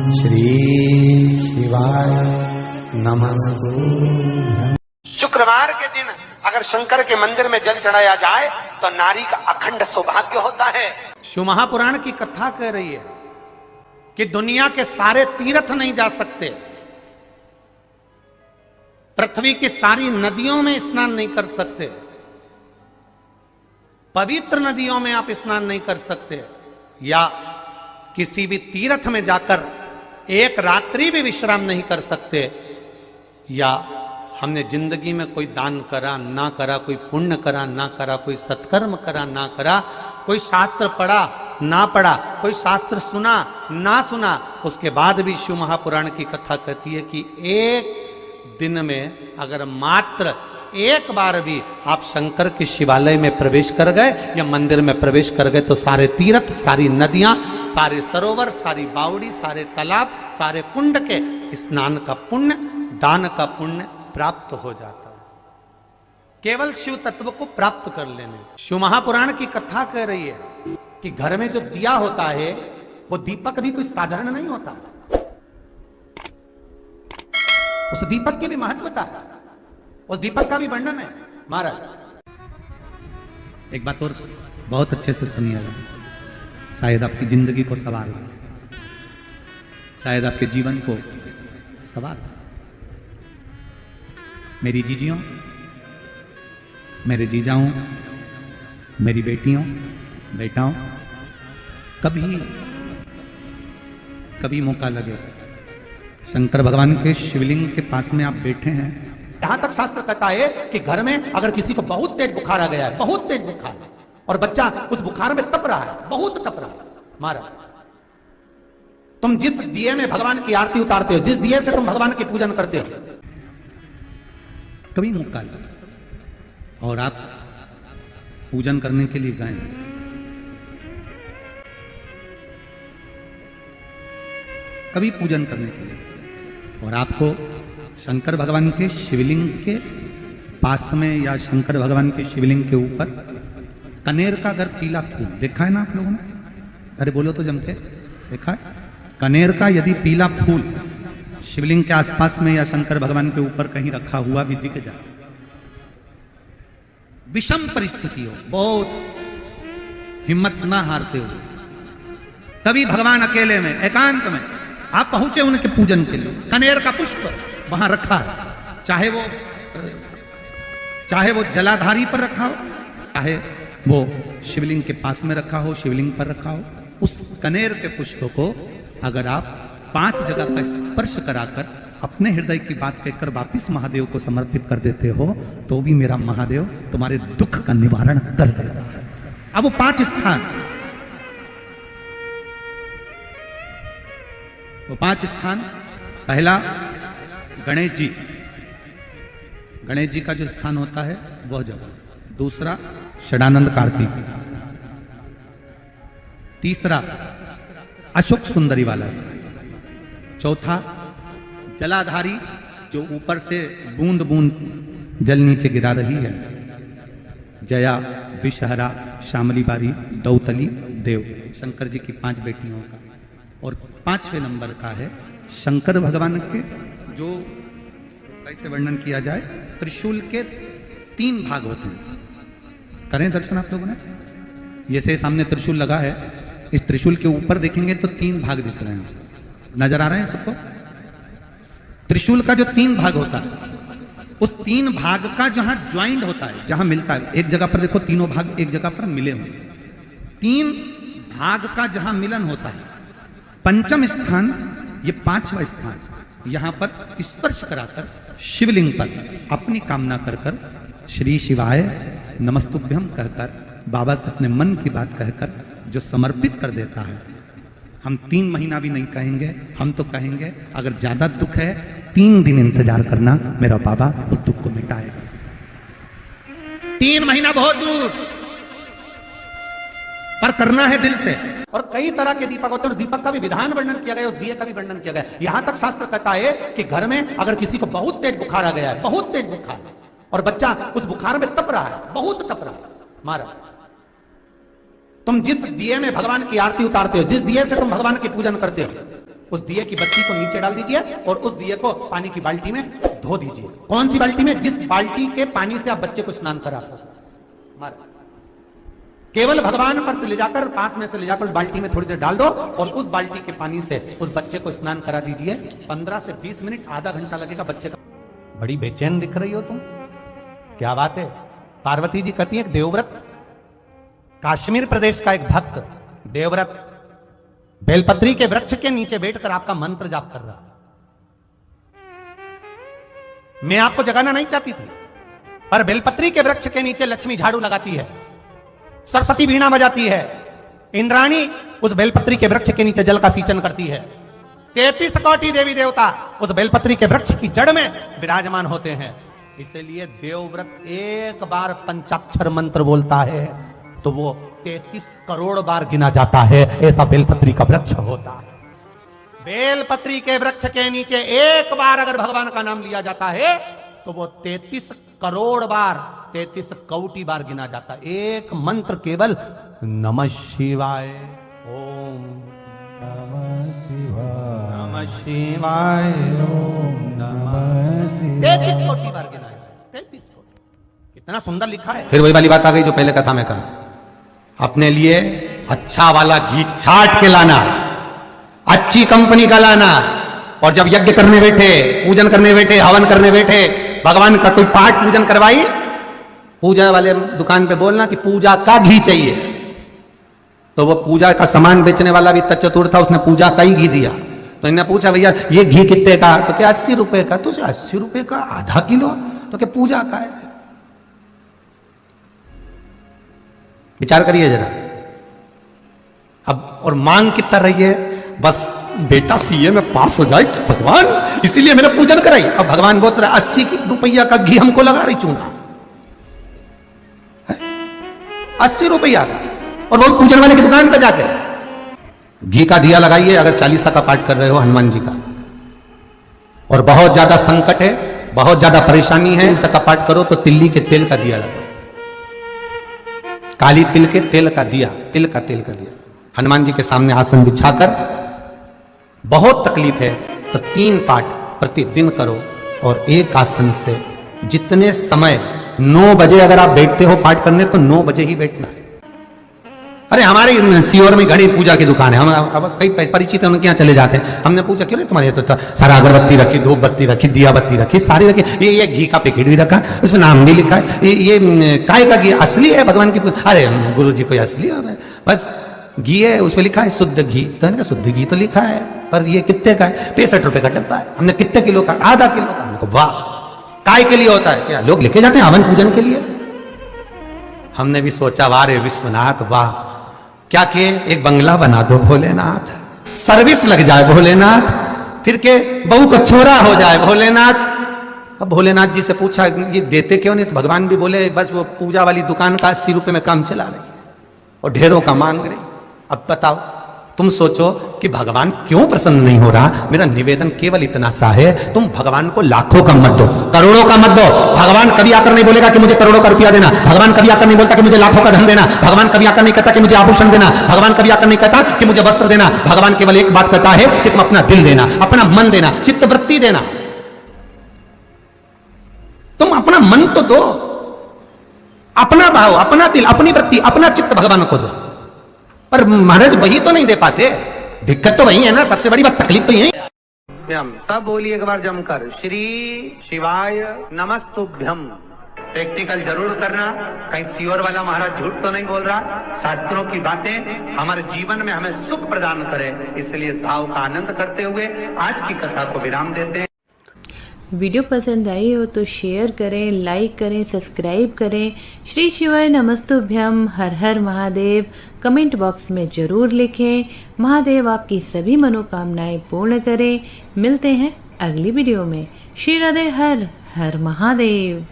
श्री शिवाय नमस्तु। शुक्रवार के दिन अगर शंकर के मंदिर में जल चढ़ाया जाए तो नारी का अखंड सौभाग्य होता है। शिव महापुराण की कथा कह रही है कि दुनिया के सारे तीर्थ नहीं जा सकते, पृथ्वी की सारी नदियों में स्नान नहीं कर सकते, पवित्र नदियों में आप स्नान नहीं कर सकते, या किसी भी तीर्थ में जाकर एक रात्रि भी विश्राम नहीं कर सकते, या हमने जिंदगी में कोई दान करा ना करा, कोई पुण्य करा ना करा, कोई सत्कर्म करा ना करा, कोई शास्त्र पढ़ा ना पढ़ा, कोई शास्त्र सुना ना सुना, उसके बाद भी शिव महापुराण की कथा कहती है कि एक दिन में अगर मात्र एक बार भी आप शंकर के शिवालय में प्रवेश कर गए या मंदिर में प्रवेश कर गए तो सारे तीर्थ, सारी नदियां, सारे सरोवर, सारी बावड़ी, सारे तालाब, सारे कुंड के स्नान का पुण्य, दान का पुण्य प्राप्त हो जाता है, केवल शिव तत्व को प्राप्त कर लेने। शिव महापुराण की कथा कह रही है कि घर में जो दिया होता है वो दीपक भी कोई साधारण नहीं होता, उस दीपक की भी महत्वता है, उस दीपक का भी वर्णन है। महाराज एक बात और बहुत अच्छे से सुनिएगा, शायद आपकी जिंदगी को सवार हो, शायद आपके जीवन को सवार हो। मेरी जीजियों, मेरे जीजाओं, मेरी बेटियों, बेटाओं, कभी मौका लगे शंकर भगवान के शिवलिंग के पास में आप बैठे हैं, यहां तक शास्त्र कहता है कि घर में अगर किसी को बहुत तेज बुखार आ गया है, बहुत तेज बुखार, और बच्चा उस बुखार में तप रहा है, बहुत तप रहा है, महाराज तुम जिस दिए में भगवान की आरती उतारते हो, जिस दिए से तुम भगवान की पूजन करते हो, कभी मौका लगा और आप पूजन करने के लिए गए, कभी पूजन करने के लिए, और आपको शंकर भगवान के शिवलिंग के पास में या शंकर भगवान के शिवलिंग के ऊपर कनेर का अगर पीला फूल देखा है ना आप लोगों ने, अरे बोलो तो जमके, देखा है? कनेर का यदि पीला फूल शिवलिंग के आसपास में या शंकर भगवान के ऊपर कहीं रखा हुआ भी दिख जाए, विषम परिस्थिति हो, बहुत हिम्मत ना हारते हुए, तभी भगवान अकेले में एकांत में आप पहुंचे उनके पूजन के लिए, कनेर का पुष्प वहां रखा है, चाहे वो जलाधारी पर रखा हो, चाहे वो शिवलिंग के पास में रखा हो, शिवलिंग पर रखा हो, उस कनेर के पुष्प को अगर आप 5 जगह का स्पर्श कराकर अपने हृदय की बात कहकर वापिस महादेव को समर्पित कर देते हो तो भी मेरा महादेव तुम्हारे दुख का निवारण कर देगा। अब वो 5 स्थान, वो 5 स्थान, पहला गणेश जी, गणेश जी का जो स्थान होता है वह जगह, दूसरा षडानंद कार्तिक, तीसरा अशोक सुंदरी वाला स्थान, चौथा जलाधारी जो ऊपर से बूंद बूंद जल नीचे गिरा रही है, जया, विषहरा, शामली बारी, दौतली, देव, शंकर जी की 5 बेटियों का, और 5वें नंबर का है शंकर भगवान के, जो कैसे वर्णन किया जाए, त्रिशूल के 3 भाग होते हैं। करें दर्शन आप लोगों ने, जैसे सामने त्रिशूल लगा है, इस त्रिशूल के ऊपर देखेंगे तो 3 भाग दिख रहे हैं, नजर आ रहे हैं सबको? त्रिशूल का जो 3 भाग होता है, उस 3 भाग का जहां ज्वाइंट होता है, जहां मिलता है, एक जगह पर देखो तीनों भाग एक जगह पर मिले हुए, 3 भाग का जहां मिलन होता है, 5वां स्थान, ये 5वां स्थान, यहां पर स्पर्श कराकर शिवलिंग पर अपनी कामना कर कर श्री शिवाय नमस्तुभ्यम कहकर बाबा से अपने मन की बात कहकर जो समर्पित कर देता है, हम 3 महीना भी नहीं कहेंगे, हम तो कहेंगे अगर ज्यादा दुख है 3 दिन इंतजार करना, मेरा बाबा उस दुख को मिटाएगा। 3 महीना बहुत दूर, पर करना है दिल से। और कई तरह के दीपक होते हैं, दीपक का भी विधान वर्णन किया गया, उस दिए का भी वर्णन किया गया। यहां तक शास्त्र कहता है कि घर में अगर किसी को बहुत तेज बुखार आ गया है, बहुत तेज बुखार, और बच्चा उस बुखार में तप रहा है, बहुत तप रहा है, महाराज तुम जिस दिए में भगवान की आरती उतारते हो, जिस दिए से तुम भगवान की पूजन करते हो, उस दिए की बत्ती को नीचे डाल दीजिए और उस दिए को पानी की बाल्टी में धो दीजिए। कौन सी बाल्टी में? जिस बाल्टी के पानी से आप बच्चे को स्नान करा सको। केवल भगवान पर से ले जाकर, पास में से ले जाकर उस बाल्टी में थोड़ी देर डाल दो और उस बाल्टी के पानी से उस बच्चे को स्नान करा दीजिए। 15 से 20 मिनट, आधा घंटा लगेगा बच्चे का। बड़ी बेचैन दिख रही हो तुम, क्या बात है? पार्वती जी कहती है, देवव्रत, कश्मीर प्रदेश का एक भक्त देवव्रत बेलपत्री के वृक्ष के नीचे बैठकर आपका मंत्र जाप कर रहा। मैं आपको जगाना नहीं चाहती थी, पर बेलपत्री के वृक्ष के नीचे लक्ष्मी झाड़ू लगाती है, सरस्वती वीणा बजाती है, इंद्राणी उस बेलपत्री के वृक्ष के नीचे जल का सिंचन करती है। 33 कोटि देवी देवता उस बेलपत्री के वृक्ष की जड़ में विराजमान होते हैं। इसलिए देवव्रत एक बार पंचाक्षर मंत्र बोलता है तो वो 33 करोड़ बार गिना जाता है। ऐसा बेलपत्री का वृक्ष होता है। बेलपत्री के वृक्ष के नीचे एक बार अगर भगवान का नाम लिया जाता है तो वो 33 करोड़ बार, 33 कोटि बार गिना जाता है। एक मंत्र केवल नमः शिवाय, ओम नमः शिवाय, ओम नमः शिवाय, 33 कोटि बार गिना है। 33 कोटि, कितना सुंदर लिखा है। फिर वही वाली बात आ गई जो पहले कथा में कहा, अपने लिए अच्छा वाला घी छाट के लाना, अच्छी कंपनी का लाना, और जब यज्ञ करने बैठे, पूजन करने बैठे, हवन करने बैठे, भगवान का कोई पाठ पूजन करवाई, पूजा वाले दुकान पे बोलना कि पूजा का घी चाहिए। तो वो पूजा का सामान बेचने वाला भी चतुर था, उसने पूजा का ही घी दिया। तो इन्हें पूछा, भैया ये घी कितने का? तो क्या 80 रुपए का? तो 80 रुपए का आधा किलो? तो क्या पूजा का है? विचार करिए जरा। अब और मांग कितना रही है? बस बेटा सीए में पास हो जाए भगवान, इसीलिए मैंने पूजन कराई। अब भगवान बोल रहा 80 रुपया का घी हमको लगा रही चूना, 80 रुपया का, और वो पूजन वाले की दुकान पे जाके घी का दिया लगाइए। अगर 40 का पाठ कर रहे हो हनुमान जी का, और बहुत ज्यादा संकट है, बहुत ज्यादा परेशानी है, इसका पाठ करो तो तिल्ली के तेल का दिया लगाओ, काली तिल के तेल का दिया, तिल का तेल का दिया हनुमान जी के सामने आसन बिछाकर। बहुत तकलीफ है तो 3 पाठ प्रतिदिन करो, और एक आसन से जितने समय, 9 बजे अगर आप बैठते हो पाठ करने तो 9 बजे ही बैठना है। अरे हमारे सीहोर में घड़ी पूजा की दुकान है, हम अब कई परिचित हैं, उनके यहाँ चले जाते हैं। हमने पूछा क्यों रे तुम्हारे तो सारा अगरबत्ती रखी, धूप बत्ती रखी, दिया बत्ती रखी, सारी रखी, ये घी का पैकेट भी रखा, उसमें नाम भी लिखा है, ये काय का घी असली है भगवान की? अरे गुरु जी कोई असली है? बस घी है, उसमें लिखा है शुद्ध घी। तो मैंने कहा शुद्ध घी तो लिखा है, पर ये कितने का है? 65 रुपए का डब्बा है। हमने कितने किलो का? आधा किलो का। हमने कहा वाह, काय के लिए होता है? क्या लोग लेके जाते हैं हवन पूजन के लिए? हमने भी सोचा वाह रे विश्वनाथ वाह, क्या किए, एक बंगला बना दो भोलेनाथ, सर्विस लग जाए भोलेनाथ, फिर के बहू को छोरा हो जाए भोलेनाथ। अब भोलेनाथ जी से पूछा ये देते क्यों नहीं? तो भगवान भी बोले बस वो पूजा वाली दुकान का 80 रुपए में काम चला रही है और ढेरों का मांग रही। अब बताओ, तुम सोचो कि भगवान क्यों प्रसन्न नहीं हो रहा। मेरा निवेदन केवल इतना सा है, तुम भगवान को लाखों का मत दो, करोड़ों का मत दो। भगवान कभी आकर नहीं बोलेगा कि मुझे करोड़ों का रुपया देना, भगवान कभी आकर नहीं बोलता कि मुझे लाखों का धन देना, भगवान कभी आकर नहीं कहता कि मुझे आभूषण देना, भगवान कभी आकर नहीं कहता कि मुझे वस्त्र देना। भगवान केवल एक बात कहता है कि तुम अपना दिल देना, अपना मन देना, चित्त वृत्ति देना। तुम अपना मन तो दो, अपना भाव, अपना दिल, अपनी वृत्ति, अपना चित्त भगवान को दो। पर महाराज वही तो नहीं दे पाते, दिक्कत तो वही है ना, सबसे बड़ी बात, तकलीफ तो यही। सब बोलिए एक बार जमकर, श्री शिवाय नमस्तुभ्यम। प्रैक्टिकल जरूर करना, कहीं सीओर वाला महाराज झूठ तो नहीं बोल रहा। शास्त्रों की बातें हमारे जीवन में हमें सुख प्रदान करे, इसलिए इस भाव का आनंद करते हुए आज की कथा को विराम देते हैं। वीडियो पसंद आई हो तो शेयर करें, लाइक करें, सब्सक्राइब करें। श्री शिवाय नमस्तुभ्यम, हर हर महादेव कमेंट बॉक्स में जरूर लिखें। महादेव आपकी सभी मनोकामनाएं पूर्ण करें। मिलते हैं अगली वीडियो में। श्री राधे, हर हर महादेव।